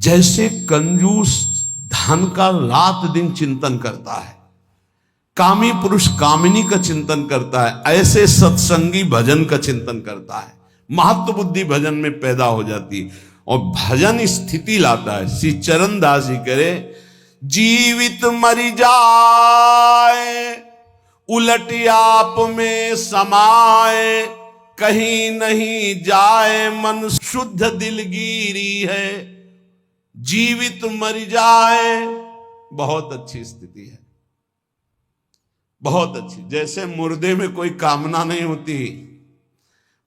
जैसे कंजूस धन का रात दिन चिंतन करता है, कामी पुरुष कामिनी का चिंतन करता है, ऐसे सत्संगी भजन का चिंतन करता है। महत्व बुद्धि भजन में पैदा हो जाती है और भजन स्थिति लाता है। श्री चरण दास जी करे, जीवित मरि जाए उलट आप में समाए, कहीं नहीं जाए मन शुद्ध दिलगिरी है। जीवित मर जाए, बहुत अच्छी स्थिति है, बहुत अच्छी। जैसे मुर्दे में कोई कामना नहीं होती,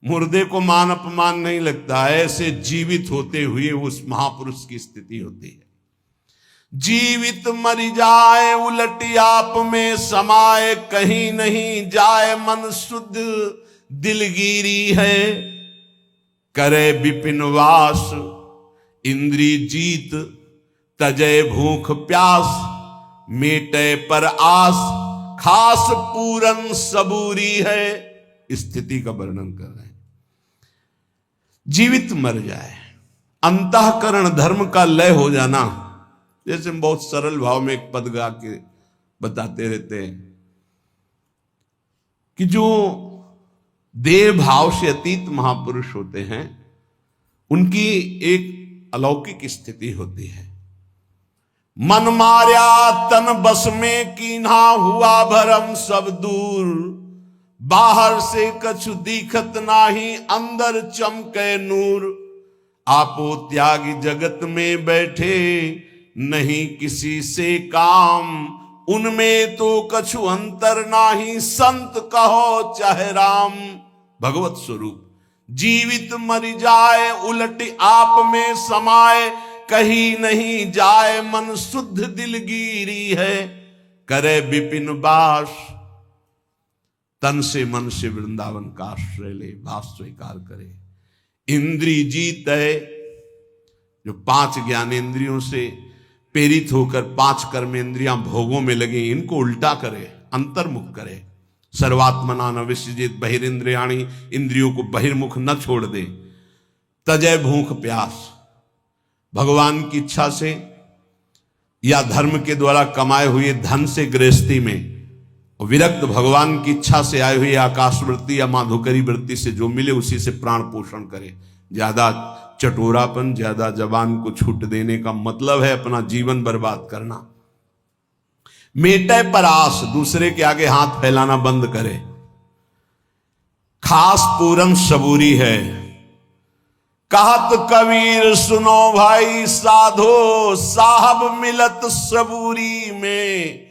मुर्दे को मान अपमान नहीं लगता, ऐसे जीवित होते हुए उस महापुरुष की स्थिति होती है। जीवित मर जाए उलट आप में समाए, कहीं नहीं जाए मन शुद्ध दिलगिरी है। करे विपिन वास इंद्री जीत, तजय भूख प्यास, मेटे पर आस, खास पूरन सबूरी है। स्थिति का वर्णन कर रहे हैं। जीवित मर जाए, अंतःकरण धर्म का लय हो जाना। जैसे हम बहुत सरल भाव में एक पद गा के बताते रहते हैं कि जो देह भाव से अतीत महापुरुष होते हैं, उनकी एक अलौकिक स्थिति होती है। मन मार्या तन बस में कीन्हा, हुआ भरम सब दूर, बाहर से कछु दिखत नाही, अंदर चमके नूर। आपो त्यागी जगत में बैठे, नहीं किसी से काम, उनमें तो कछु अंतर नाही, संत कहो चाहे राम। भगवत स्वरूप जीवित मर जाए उलट आप में समाए, कहीं नहीं जाए मन शुद्ध दिलगिरी है। करे विपिन वास, तन से मन से वृंदावन का आश्रय ले, वास स्वीकार करे। इंद्री जीत है, जो 5 ज्ञानेंद्रियों से प्रेरित होकर 5 कर्मेंद्रियां भोगों में लगी, इनको उल्टा करे, अंतर्मुख करे। सर्वात्मना न विसृजित बहिरिंद्रियाणी, इंद्रियों को बहिर्मुख न छोड़ दे। तजय भूख प्यास, भगवान की इच्छा से या धर्म के द्वारा कमाए हुए धन से गृहस्थी में, विरक्त भगवान की इच्छा से आए हुए आकाशवृत्ति या माधुकरी वृत्ति से जो मिले उसी से प्राण पोषण करे। ज्यादा चटोरापन, ज्यादा जबान को छूट देने का मतलब है अपना जीवन बर्बाद करना। मेटे पर आस, दूसरे के आगे हाथ फैलाना बंद करे। खास पूरन सबूरी है, कहत कबीर सुनो भाई साधो, साहब मिलत सबूरी में,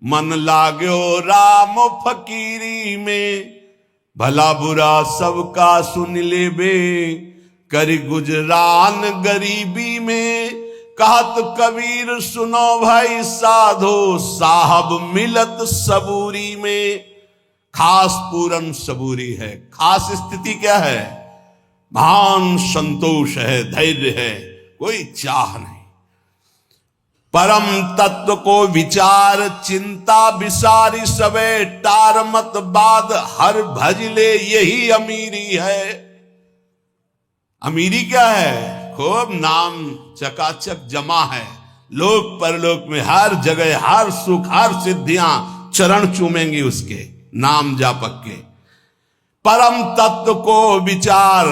मन लाग्यो राम फकीरी में। भला बुरा सबका सुन लेबे, करी गुजरान गरीबी में। कहत कबीर सुनो भाई साधो, साहब मिलत सबूरी में। खास पूरन सबूरी है, खास स्थिति क्या है? भान संतोष है, धैर्य है, कोई चाह नहीं। परम तत्व को विचार चिंता विसारी सबे, टार मत बाद हर भजले यही अमीरी है। अमीरी क्या है? खूब नाम चकाचक जमा है, लोक परलोक में हर जगह हर सुख हर सिद्धियां चरण चूमेंगी उसके नाम जापक के। परम तत्व को विचार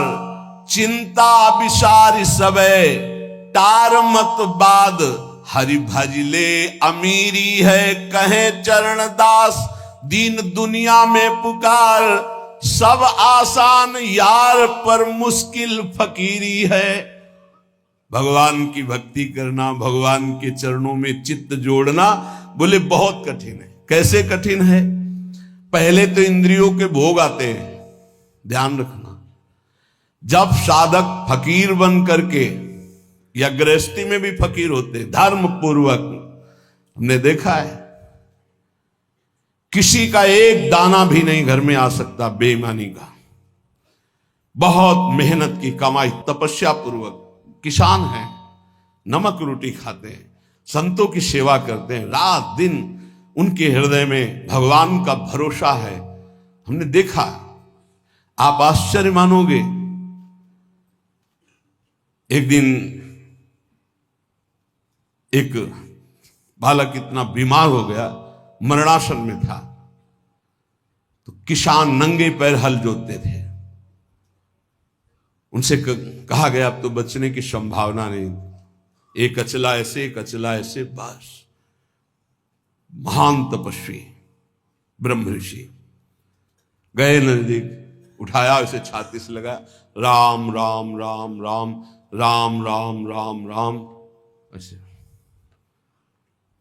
चिंता विसारी सबे, टार मत बाद हरि भजले अमीरी है। कहे चरण दास दीन दुनिया में पुकार, सब आसान यार पर मुश्किल फकीरी है। भगवान की भक्ति करना, भगवान के चरणों में चित्त जोड़ना, बोले बहुत कठिन है। कैसे कठिन है? पहले तो इंद्रियों के भोग आते हैं, ध्यान रखना। जब साधक फकीर बन करके, या गृहस्थी में भी फकीर होते धर्म पूर्वक, हमने देखा है किसी का एक दाना भी नहीं घर में आ सकता बेईमानी का। बहुत मेहनत की कमाई, तपस्या पूर्वक किसान हैं, नमक रोटी खाते हैं, संतों की सेवा करते हैं, रात दिन उनके हृदय में भगवान का भरोसा है। हमने देखा, आप आश्चर्य मानोगे। एक दिन एक बालक इतना बीमार हो गया, मरणासन में था, तो किसान नंगे पैर हल जोतते थे। उनसे कहा गया अब तो बचने की संभावना नहीं, एक अचला ऐसे एक अचला ऐसे, बस। महान तपस्वी ब्रह्म ऋषि गए नजदीक, उठाया, उसे छाती से लगा, राम राम राम राम राम राम राम राम, ऐसे।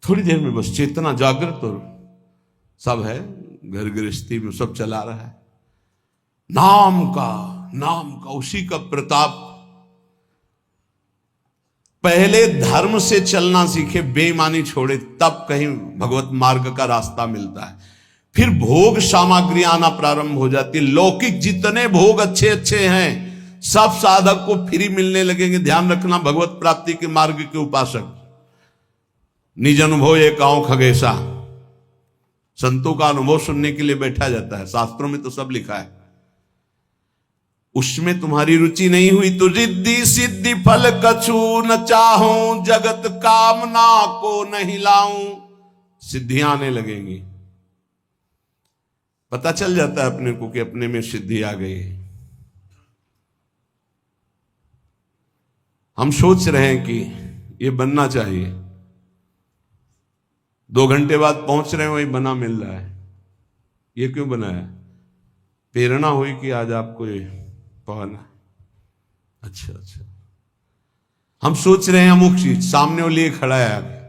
थोड़ी देर में बस चेतना जागृत और सब है, घर गृहस्थी में सब चला रहा है, नाम का उसी का प्रताप। पहले धर्म से चलना सीखे, बेईमानी छोड़े, तब कहीं भगवत मार्ग का रास्ता मिलता है। फिर भोग सामग्री आना प्रारंभ हो जाती है। लौकिक जितने भोग अच्छे अच्छे हैं सब साधक को फ्री मिलने लगेंगे। ध्यान रखना, भगवत प्राप्ति के मार्ग के उपासक निज अनुभव एक गांव खगेसा, संतों का अनुभव सुनने के लिए बैठा जाता है। शास्त्रों में तो सब लिखा है, उसमें तुम्हारी रुचि नहीं हुई तो रिद्धि सिद्धि फल कछु न चाहूं, जगत कामना को नहीं लाऊं, सिद्धियां आने लगेंगी। पता चल जाता है अपने को कि अपने में सिद्धि आ गई। हम सोच रहे हैं कि ये बनना चाहिए, 2 घंटे बाद पहुंच रहे हैं वही बना मिल रहा है। ये क्यों बनाया? प्रेरणा हुई कि आज आपको ये पाना। अच्छा, हम सोच रहे हैं अमुक चीज, सामने वो लिए खड़ा है आगे।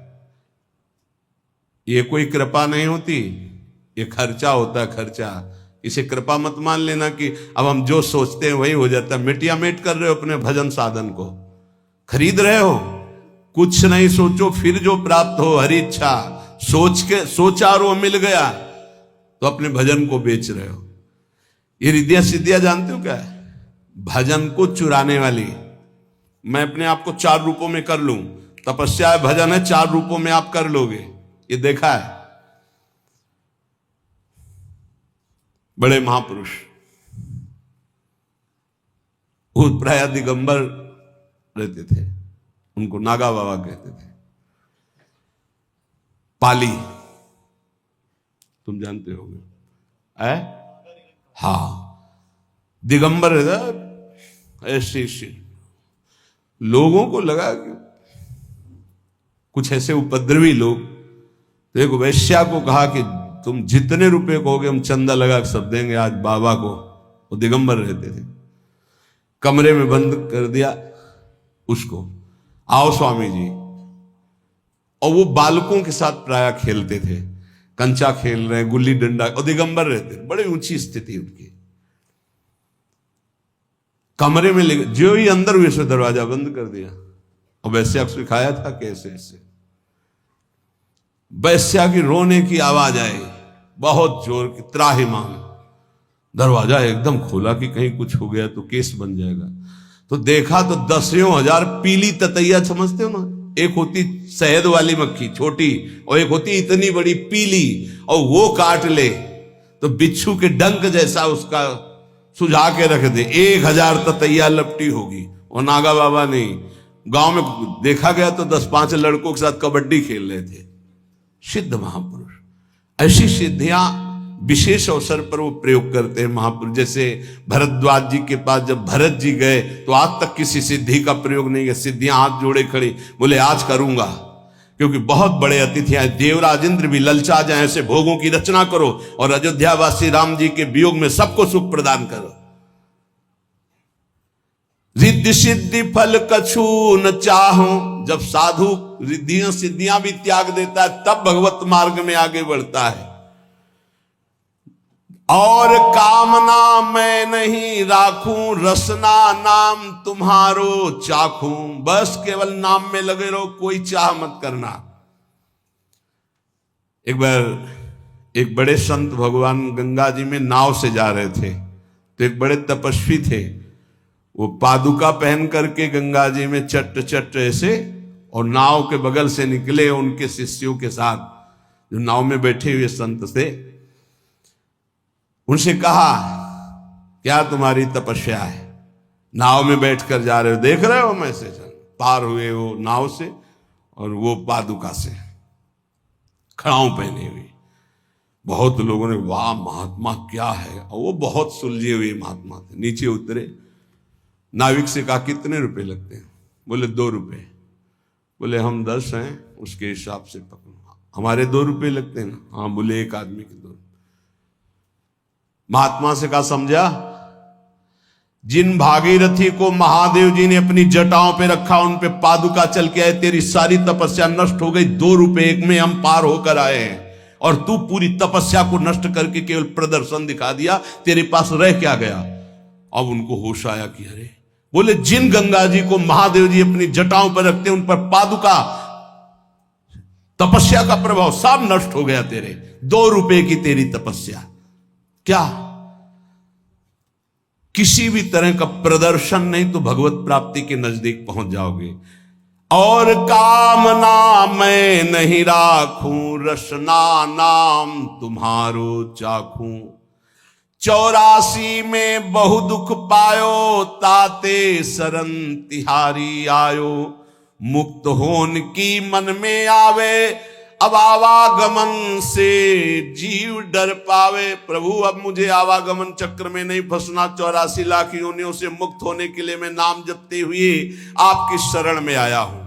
ये कोई कृपा नहीं होती, ये खर्चा होता है, खर्चा। इसे कृपा मत मान लेना कि अब हम जो सोचते हैं वही हो जाता है। मिटिया मेट कर रहे हो अपने भजन साधन को, खरीद रहे हो। कुछ नहीं सोचो, फिर जो प्राप्त हो हरि इच्छा, सोचा और वो मिल गया, तो अपने भजन को बेच रहे हो। ये रिद्धियां सिद्धियां जानते हो क्या है? भजन को चुराने वाली। मैं अपने आप को 4 रूपों में कर लूं, तपस्या है, भजन है, 4 रूपों में आप कर लोगे, ये देखा है। बड़े महापुरुष वो प्राय दिगंबर रहते थे, उनको नागा बाबा कहते थे। पाली तुम जानते होगे, हाँ, दिगंबर ऐसे लोगों को लगा कि कुछ ऐसे उपद्रवी लोग, तो एक वैश्या को कहा कि तुम जितने रुपए कहोगे हम चंदा लगा सब देंगे आज बाबा को। वो दिगंबर रहते थे। कमरे में बंद कर दिया उसको, आओ स्वामी जी। और वो बालकों के साथ प्राय खेलते थे, कंचा खेल रहे हैं, गुल्ली डंडा, और दिगंबर रहते थे। बड़ी ऊंची स्थिति उनकी। कमरे में ले जो ही अंदर हुए से दरवाजा बंद कर दिया। और वैश्या को सिखाया था कैसे ऐसे। वैश्या की रोने की आवाज आई, बहुत जोर की, त्राहिमाम। दरवाजा एकदम खोला कि कहीं कुछ हो गया तो केस बन जाएगा। तो देखा तो 10,000 पीली ततैया, समझते हो ना, एक होती शहद वाली मक्खी छोटी, और एक होती इतनी बड़ी पीली, और वो काट ले तो बिच्छू के डंक जैसा उसका सुझा के रख दे, 1000 ततैया लपटी होगी। और नागा बाबा नहीं, गांव में देखा गया तो 10-5 लड़कों के साथ कबड्डी खेल रहे थे। सिद्ध महापुरुष ऐसी सिद्धियां विशेष अवसर पर वो प्रयोग करते हैं महापुरुष। जैसे भरद्वाज जी के पास जब भरत जी गए तो आज तक किसी सिद्धि का प्रयोग नहीं किया। सिद्धियां हाथ जोड़े खड़ी, बोले आज करूंगा, क्योंकि बहुत बड़े अतिथि आए। देवराज इंद्र भी ललचा जाए, ऐसे भोगों की रचना करो और अयोध्यावासी राम जी के वियोग में सबको सुख प्रदान करो। रिद्धि सिद्धि फल कछु न चाहूं। जब साधु रिद्धियां सिद्धियां भी त्याग देता है तब भगवत मार्ग में आगे बढ़ता है। और कामना मैं नहीं राखूं, रसना नाम तुम्हारो चाखूं। बस केवल नाम में लगे रहो, कोई चाह मत करना। एक बार एक बड़े संत भगवान गंगा जी में नाव से जा रहे थे, तो एक बड़े तपस्वी थे, वो पादुका पहन करके गंगा जी में चट चट ऐसे, और नाव के बगल से निकले उनके शिष्यों के साथ, जो नाव में बैठे हुए संत थे। उनसे कहा, क्या तुम्हारी तपस्या है? नाव में बैठकर जा रहे हो, देख रहे हो, मैं से पार हुए वो नाव से, और वो पादुका से खड़ाऊ पहने हुए। बहुत लोगों ने वाह महात्मा क्या है, और वो बहुत सुलझे हुए महात्मा थे। नीचे उतरे, नाविक से कहा कितने रुपए लगते हैं? बोले 2 रुपए। बोले हम 10 हैं, उसके हिसाब से पकड़ो। हमारे 2 रुपए लगते हैं ना? हाँ। बोले एक आदमी के 2। महात्मा से कहा समझा, जिन भागीरथी को महादेव जी ने अपनी जटाओं पे रखा, उन पे पादुका चल के आए, तेरी सारी तपस्या नष्ट हो गई। 2 रुपए एक में हम पार होकर आए हैं, और तू पूरी तपस्या को नष्ट करके केवल प्रदर्शन दिखा दिया, तेरे पास रह क्या गया? अब उनको होश आया कि अरे, बोले जिन गंगा जी को महादेव जी अपनी जटाओं पर रखते हैं, उन पर पादुका, तपस्या का प्रभाव सब नष्ट हो गया तेरे। 2 रुपए की तेरी तपस्या, क्या किसी भी तरह का प्रदर्शन नहीं तो भगवत प्राप्ति के नजदीक पहुंच जाओगे। और कामना मैं नहीं राखूं, रसना नाम तुम्हारो चाखूं। 84 में बहु दुख पायो, ताते शरण तिहारी आयो। मुक्त होन की मन में आवे, अब आवागमन से जीव डर पावे। प्रभु अब मुझे आवागमन चक्र में नहीं फंसना, 84 लाख योनियों से मुक्त होने के लिए मैं नाम जपते हुए आपकी शरण में आया हूं।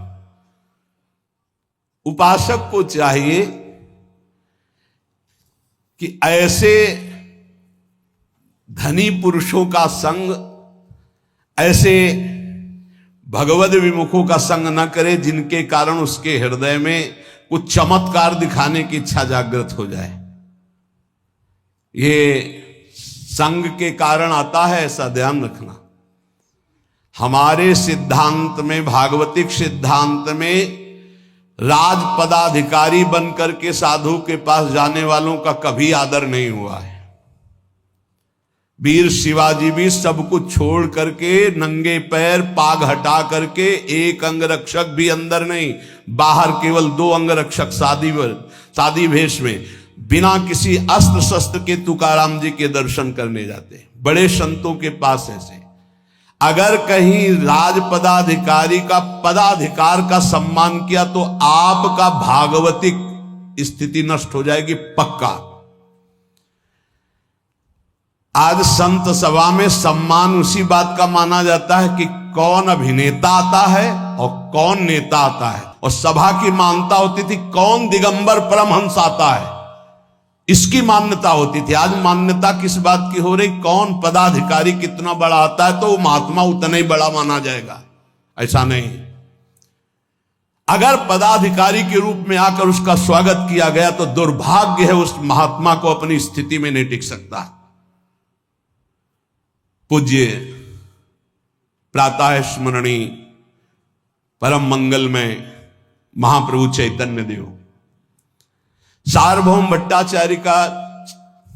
उपासक को चाहिए कि ऐसे धनी पुरुषों का संग, ऐसे भगवद विमुखों का संग न करे, जिनके कारण उसके हृदय में कुछ चमत्कार दिखाने की इच्छा जागृत हो जाए। ये संग के कारण आता है, ऐसा ध्यान रखना। हमारे सिद्धांत में, भागवतिक सिद्धांत में, राज पदाधिकारी बनकर के साधु के पास जाने वालों का कभी आदर नहीं हुआ है। वीर शिवाजी भी सब कुछ छोड़ करके, नंगे पैर पाग हटा करके, एक अंगरक्षक भी अंदर नहीं, बाहर केवल 2 अंगरक्षक सादी भेष में, बिना किसी अस्त्र शस्त्र के तुकाराम जी के दर्शन करने जाते। बड़े संतों के पास ऐसे, अगर कहीं राज पदाधिकारी का पदाधिकार का सम्मान किया तो आपका भागवतिक स्थिति नष्ट हो जाएगी, पक्का। आज संत सभा में सम्मान उसी बात का माना जाता है कि कौन अभिनेता आता है और कौन नेता आता है, और सभा की मान्यता होती थी कौन दिगंबर परमहंस आता है, इसकी मान्यता होती थी। आज मान्यता किस बात की हो रही? कौन पदाधिकारी कितना बड़ा आता है तो वो महात्मा उतना ही बड़ा माना जाएगा, ऐसा नहीं। अगर पदाधिकारी के रूप में आकर उसका स्वागत किया गया तो दुर्भाग्य है उस महात्मा को अपनी स्थिति में नहीं टिक सकता। पूज्य प्रातः स्मरणी परम मंगल में महाप्रभु चैतन्य देव, सार्वभौम भट्टाचार्य का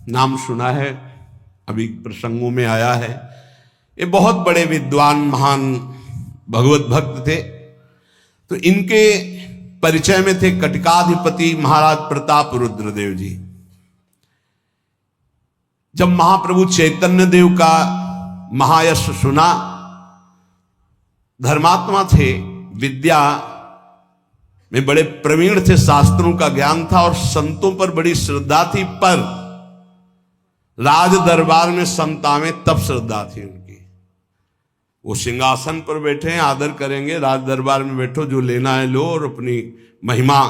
नाम सुना है, अभी प्रसंगों में आया है। ये बहुत बड़े विद्वान महान भगवत भक्त थे। तो इनके परिचय में थे कटकाधिपति महाराज प्रताप रुद्रदेव जी। जब महाप्रभु चैतन्य देव का महायश सुना, धर्मात्मा थे, विद्या में बड़े प्रवीण थे, शास्त्रों का ज्ञान था और संतों पर बड़ी श्रद्धा थी, पर राज दरबार में संतावें तब श्रद्धा थी उनकी। वो सिंहासन पर बैठे हैं, आदर करेंगे, राज दरबार में बैठो, जो लेना है लो और अपनी महिमा,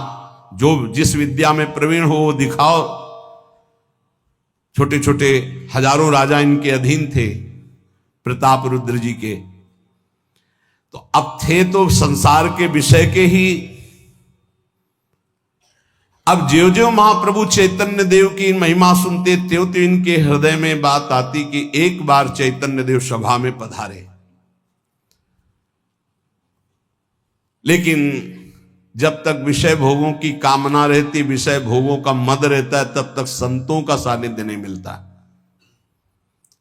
जो जिस विद्या में प्रवीण हो वो दिखाओ। छोटे छोटे हजारों राजा इनके अधीन थे प्रताप रुद्र जी के। तो अब थे तो संसार के विषय के ही। अब ज्यों ज्यों महाप्रभु चैतन्य देव की महिमा सुनते त्यों त्यों इनके हृदय में बात आती कि एक बार चैतन्य देव सभा में पधारे। लेकिन जब तक विषय भोगों की कामना रहती, विषय भोगों का मद रहता है, तब तक संतों का सानिध्य नहीं मिलता।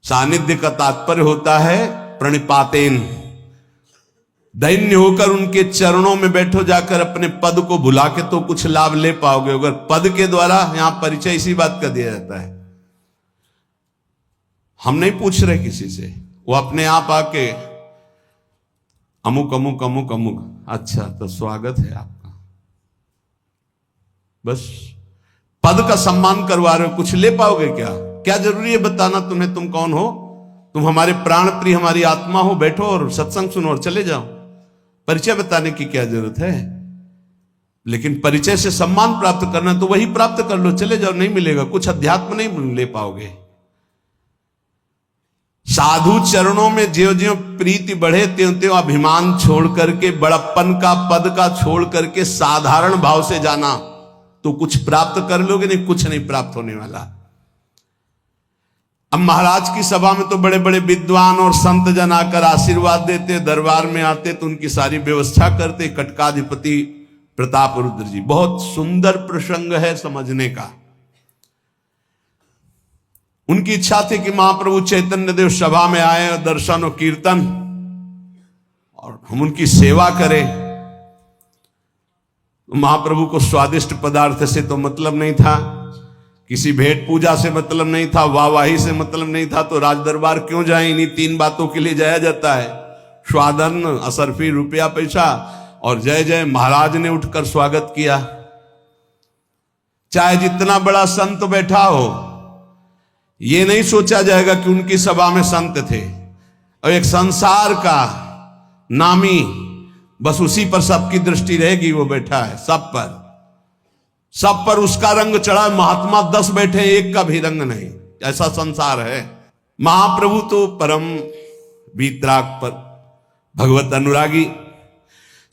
सानिध्य का तात्पर्य होता है प्रणिपातेन, दैन्य होकर उनके चरणों में बैठो, जाकर अपने पद को भुला के तो कुछ लाभ ले पाओगे। अगर पद के द्वारा, यहां परिचय इसी बात का दिया जाता है, हम नहीं पूछ रहे किसी से, वो अपने आप आके अमुक अमुक अमुक अमुक, अच्छा तो स्वागत है आपका, बस पद का सम्मान करवा रहे हो, कुछ ले पाओगे क्या? क्या जरूरी है बताना तुम्हें तुम कौन हो? तुम हमारे प्राण प्रिय, हमारी आत्मा हो, बैठो और सत्संग सुनो और चले जाओ। परिचय बताने की क्या जरूरत है? लेकिन परिचय से सम्मान प्राप्त करना तो वही प्राप्त कर लो, चले जाओ। नहीं मिलेगा, कुछ अध्यात्म नहीं ले पाओगे। साधु चरणों में ज्यों ज्यों प्रीति बढ़े त्यों त्यों अभिमान छोड़ करके, बड़प्पन का पद का छोड़ करके साधारण भाव से जाना तो कुछ प्राप्त कर लोगे, नहीं कुछ नहीं प्राप्त होने वाला। अब महाराज की सभा में तो बड़े बड़े विद्वान और संत जन आकर आशीर्वाद देते, दरबार में आते तो उनकी सारी व्यवस्था करते। कटकाधिपति प्रताप रुद्र जी, बहुत सुंदर प्रसंग है समझने का। उनकी इच्छा थी कि महाप्रभु चैतन्य देव सभा में आए और दर्शन और कीर्तन और हम उनकी सेवा करें। महाप्रभु को स्वादिष्ट पदार्थ से तो मतलब नहीं था, किसी भेंट पूजा से मतलब नहीं था, वाहवाही से मतलब नहीं था, तो राज दरबार क्यों जाए? इन्हीं तीन बातों के लिए जाया जाता है, स्वादन, असरफी, रुपया पैसा और जय जय। महाराज ने उठकर स्वागत किया। चाहे जितना बड़ा संत बैठा हो, ये नहीं सोचा जाएगा कि उनकी सभा में संत थे और एक संसार का नामी, बस उसी पर सबकी दृष्टि रहेगी, वो बैठा है सब पर उसका रंग चढ़ा। महात्मा 10 बैठे, एक का भी रंग नहीं, ऐसा संसार है। महाप्रभु तो परम वीतराग पर भगवत अनुरागी।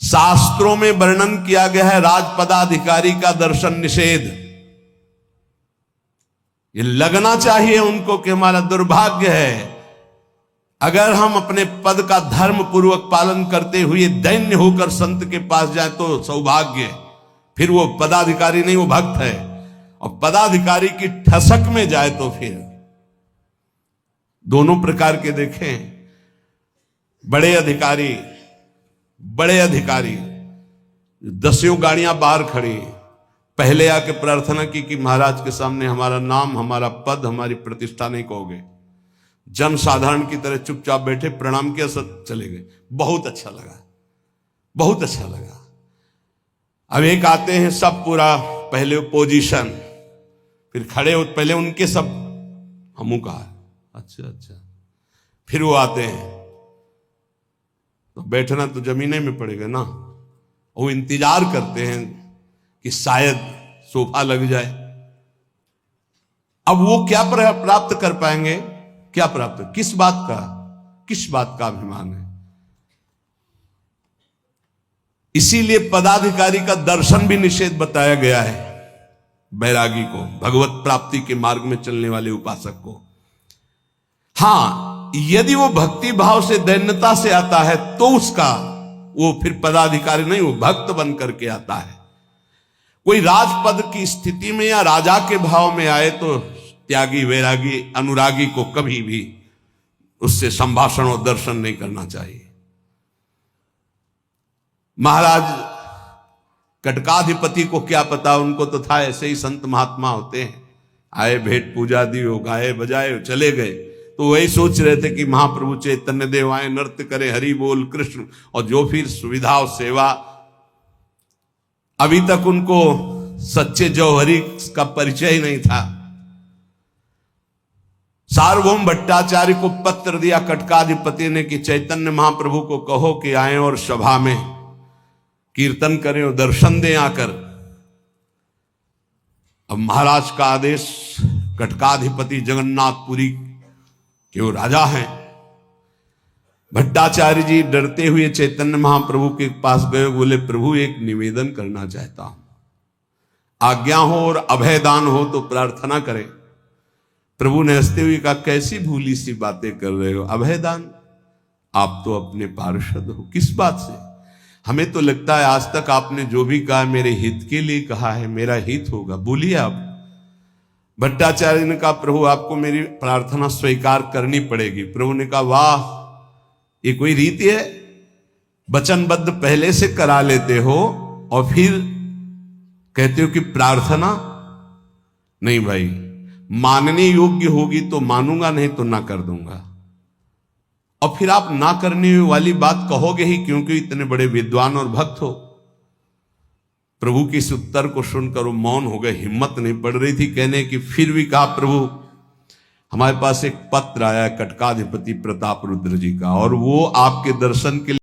शास्त्रों में वर्णन किया गया है राजपदाधिकारी का दर्शन निषेध। ये लगना चाहिए उनको कि हमारा दुर्भाग्य है अगर हम अपने पद का धर्म पूर्वक पालन करते हुए दैन्य होकर संत के पास जाए तो सौभाग्य। फिर वो पदाधिकारी नहीं, वो भक्त है। और पदाधिकारी की ठसक में जाए तो फिर दोनों प्रकार के देखें। बड़े अधिकारी 10 गाड़ियां बाहर खड़ी, पहले आके प्रार्थना की कि महाराज के सामने हमारा नाम, हमारा पद, हमारी प्रतिष्ठा नहीं कहोगे। जन साधारण की तरह चुपचाप बैठे, प्रणाम किया, सब चले गए। बहुत अच्छा लगा। अब एक आते हैं सब पूरा पहले पोजीशन, फिर खड़े हो, पहले उनके सब हमू का अच्छा, फिर वो आते हैं तो बैठना तो जमीने में पड़ेगा ना। वो इंतजार करते हैं कि शायद सोफा लग जाए। अब वो क्या प्राप्त कर पाएंगे? क्या प्राप्त, किस बात का अभिमान है? इसीलिए पदाधिकारी का दर्शन भी निषेध बताया गया है बैरागी को, भगवत प्राप्ति के मार्ग में चलने वाले उपासक को। हां, यदि वो भक्ति भाव से, दैन्यता से आता है तो उसका वो फिर पदाधिकारी नहीं, वो भक्त बन करके आता है। कोई राजपद की स्थिति में या राजा के भाव में आए तो त्यागी, वैरागी, अनुरागी को कभी भी उससे संभाषण और दर्शन नहीं करना चाहिए। महाराज कटकाधिपति को क्या पता, उनको तो था ऐसे ही संत महात्मा होते हैं, आए, भेंट पूजा दी, हो गाए बजाए चले गए। तो वही सोच रहे थे कि महाप्रभु चैतन्य देव आए, नृत्य करें, हरि बोल कृष्ण, और जो फिर सुविधा और सेवा। अभी तक उनको सच्चे जौहरी का परिचय ही नहीं था। सार्वभौम भट्टाचार्य को पत्र दिया कटकाधिपति ने कि चैतन्य महाप्रभु को कहो कि आए और सभा में कीर्तन करें और दर्शन दें आकर। अब महाराज का आदेश, कटकाधिपति जगन्नाथपुरी के वो राजा हैं। भट्टाचार्य जी डरते हुए चैतन्य महाप्रभु के पास गए, बोले प्रभु एक निवेदन करना चाहता हूं, आज्ञा हो और अभयदान हो तो प्रार्थना करें। प्रभु ने हंसते हुए कहा कैसी भूली सी बातें कर रहे हो, अभयदान? आप तो अपने पार्षद हो, किस बात से? हमें तो लगता है आज तक आपने जो भी कहा मेरे हित के लिए कहा है, मेरा हित होगा, बोलिए आप। भट्टाचार्य ने कहा प्रभु आपको मेरी प्रार्थना स्वीकार करनी पड़ेगी। प्रभु ने कहा वाह, ये कोई रीति है? वचनबद्ध पहले से करा लेते हो और फिर कहते हो कि प्रार्थना नहीं। भाई, मानने योग्य होगी तो मानूंगा, नहीं तो ना कर दूंगा। और फिर आप ना करने वाली बात कहोगे ही क्योंकि इतने बड़े विद्वान और भक्त हो। प्रभु के इस उत्तर को सुनकर वो मौन हो गए, हिम्मत नहीं पड़ रही थी कहने की। फिर भी कहा, प्रभु हमारे पास एक पत्र आया कटकाधिपति प्रताप रुद्र जी का, और वो आपके दर्शन के लिए